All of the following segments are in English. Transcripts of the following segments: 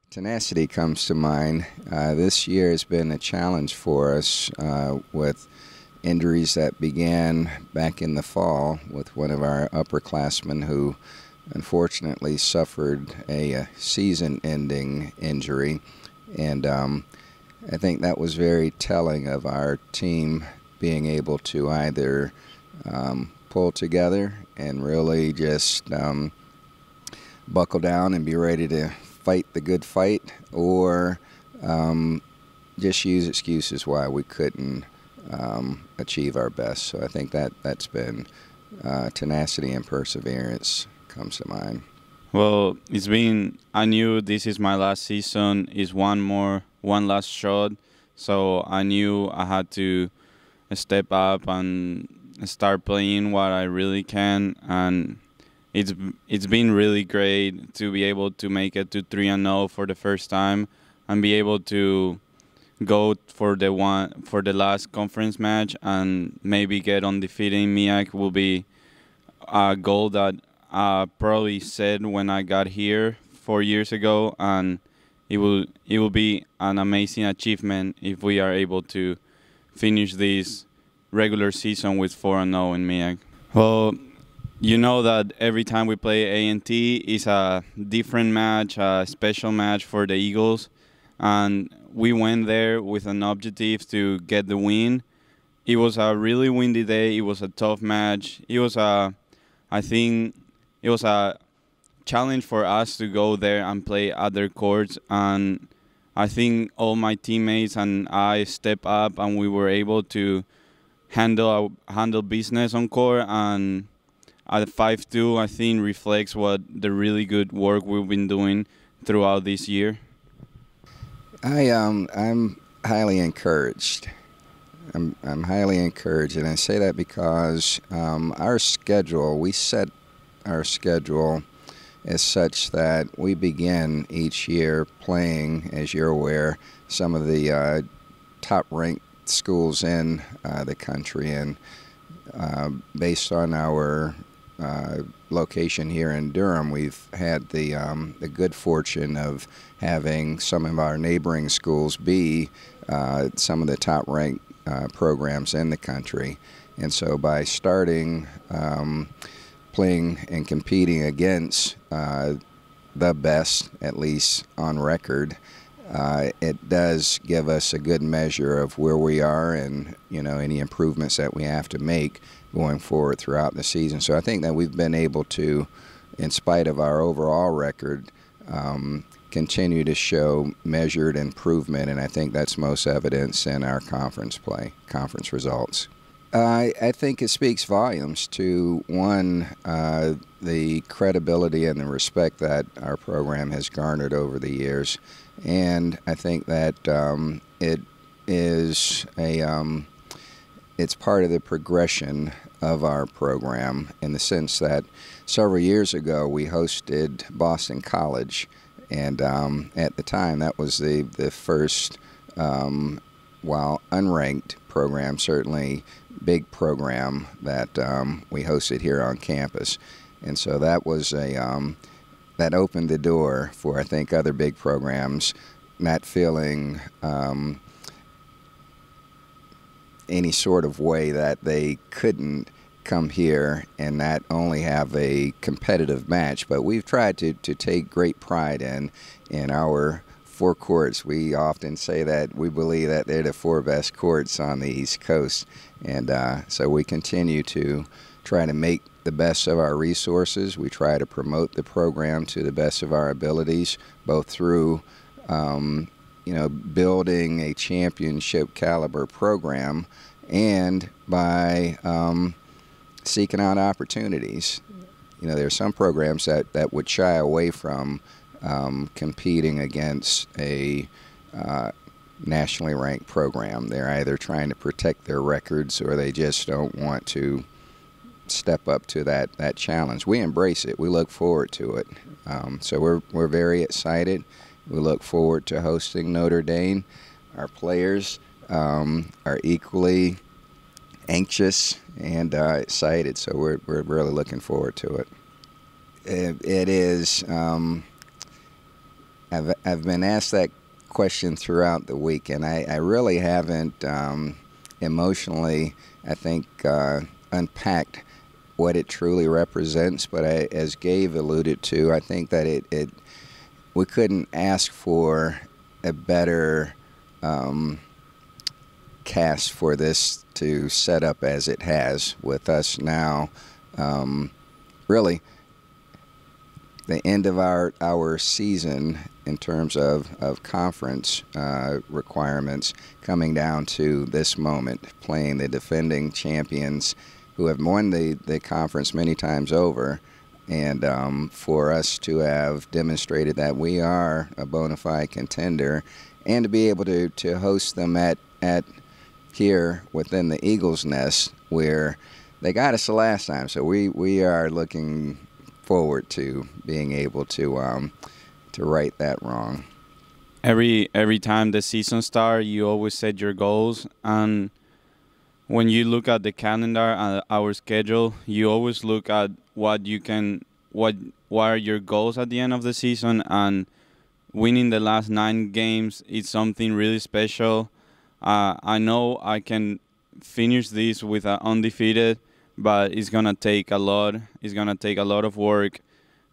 Tenacity comes to mind. This year has been a challenge for us with injuries that began back in the fall with one of our upperclassmen who unfortunately suffered a season-ending injury. And I think that was very telling of our team being able to either pull together and really just buckle down and be ready to fight the good fight, or just use excuses why we couldn't achieve our best. So I think that's been tenacity and perseverance comes to mind. Well, I knew this is my last season, is one last shot, so I knew I had to step up and start playing what I really can, and it's been really great to be able to make it to 3-0 for the first time and be able to go for the last conference match and maybe get undefeated in MEAC will be a goal that I probably set when I got here 4 years ago, and it will be an amazing achievement if we are able to finish this regular season with 4-0 in MEAC. Well, you know that every time we play A&T is a different match, a special match for the Eagles, and we went there with an objective to get the win. It was a really windy day. It was a tough match. I think it was a challenge for us to go there and play other courts, and I think all my teammates and I stepped up and we were able to handle business on court, and at 5-2, I think reflects what the really good work we've been doing throughout this year. I'm highly encouraged. I'm highly encouraged, and I say that because we set our schedule as such that we begin each year playing, as you're aware, some of the top-ranked schools in the country, and based on our location here in Durham, we've had the good fortune of having some of our neighboring schools be some of the top-ranked programs in the country. And so by starting playing and competing against the best, at least on record, it does give us a good measure of where we are and, any improvements that we have to make going forward throughout the season. So I think that we've been able to, in spite of our overall record, continue to show measured improvement, and I think that's most evidence in our conference results. I think it speaks volumes to, one, the credibility and the respect that our program has garnered over the years, and I think that it is it's part of the progression of our program, in the sense that several years ago we hosted Boston College, and at the time that was the first, while unranked program, certainly big program that we hosted here on campus. And so that was that opened the door for, I think, other big programs not feeling any sort of way that they couldn't come here and not only have a competitive match, but we've tried to take great pride in our four courts. We often say that we believe that they're the four best courts on the East Coast, and so we continue to try to make the best of our resources. We try to promote the program to the best of our abilities, both through building a championship caliber program and by seeking out opportunities. There are some programs that would shy away from competing against a nationally ranked program. They're either trying to protect their records or they just don't want to step up to that challenge. We embrace it. We look forward to it. So we're very excited. We look forward to hosting Notre Dame. Our players are equally anxious and excited, so we're really looking forward to it. It is I've been asked that question throughout the week, and I really haven't emotionally, I think, unpacked what it truly represents. But as Gabe alluded to, I think that we couldn't ask for a better cast for this to set up as it has, with us now really the end of our season in terms of conference requirements coming down to this moment, playing the defending champions who have won the conference many times over, and for us to have demonstrated that we are a bona fide contender, and to be able to host them at here within the Eagles' Nest, where they got us the last time. So we are looking forward to being able to right that wrong. Every time the season starts, you always set your goals, and when you look at the calendar and our schedule, you always look at what are your goals at the end of the season, and winning the last 9 games is something really special. I know I can finish this with an undefeated, but it's gonna take a lot. It's gonna take a lot of work,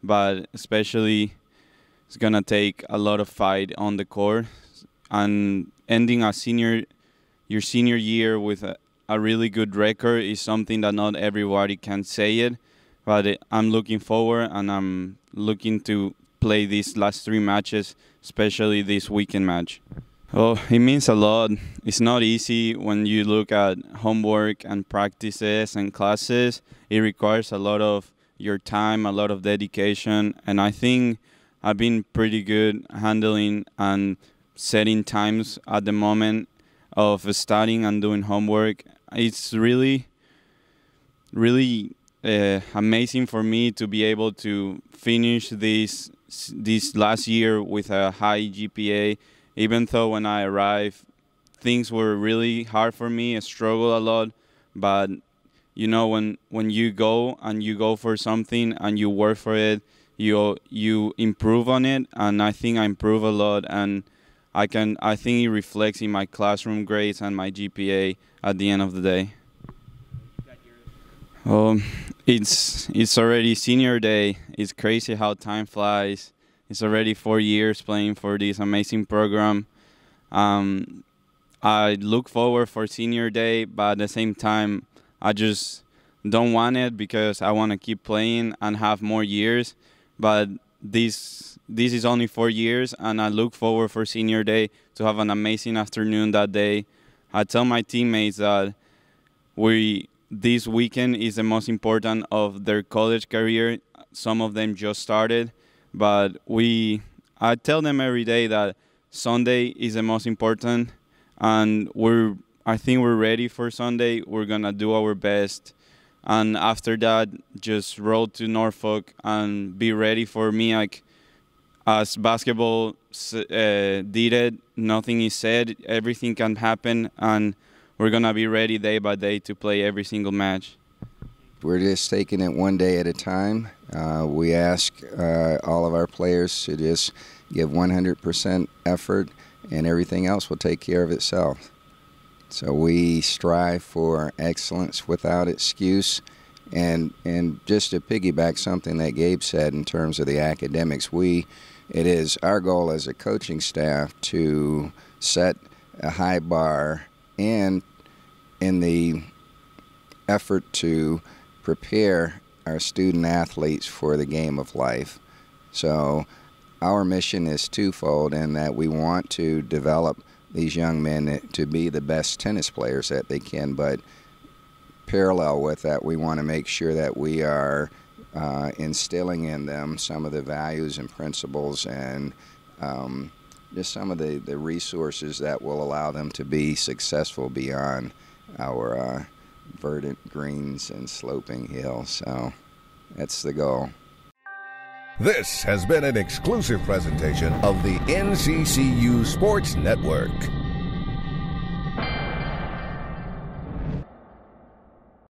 but especially it's gonna take a lot of fight on the court. And ending your senior year with a really good record is something that not everybody can say it. But I'm looking forward, and I'm looking to play these last 3 matches, especially this weekend match. Oh, it means a lot. It's not easy when you look at homework and practices and classes. It requires a lot of your time, a lot of dedication, and I think I've been pretty good handling and setting times at the moment of studying and doing homework. It's really, really amazing for me to be able to finish this last year with a high GPA. Even though when I arrived, things were really hard for me. I struggled a lot, but you know, when you go and you go for something and you work for it, you improve on it, and I think I improve a lot, and I think it reflects in my classroom grades and my GPA at the end of the day. It's already senior day. It's crazy how time flies. It's already 4 years playing for this amazing program. I look forward for senior day, but at the same time, I just don't want it because I want to keep playing and have more years. But this is only 4 years, and I look forward for senior day to have an amazing afternoon that day. I tell my teammates that this weekend is the most important of their college career. Some of them just started. But I tell them every day that Sunday is the most important, and I think we're ready for Sunday. We're gonna do our best, and after that, just roll to Norfolk and be ready for MEAC. As basketball did it, nothing is said. Everything can happen, and we're gonna be ready day by day to play every single match. We're just taking it one day at a time. We ask all of our players to just give 100% effort, and everything else will take care of itself. So we strive for excellence without excuse. And just to piggyback something that Gabe said in terms of the academics, it is our goal as a coaching staff to set a high bar, and in the effort to prepare our student athletes for the game of life. So our mission is twofold in that we want to develop these young men to be the best tennis players that they can, but parallel with that, we want to make sure that we are instilling in them some of the values and principles, and just some of the resources that will allow them to be successful beyond our verdant greens and sloping hills. So that's the goal. This has been an exclusive presentation of the NCCU Sports Network.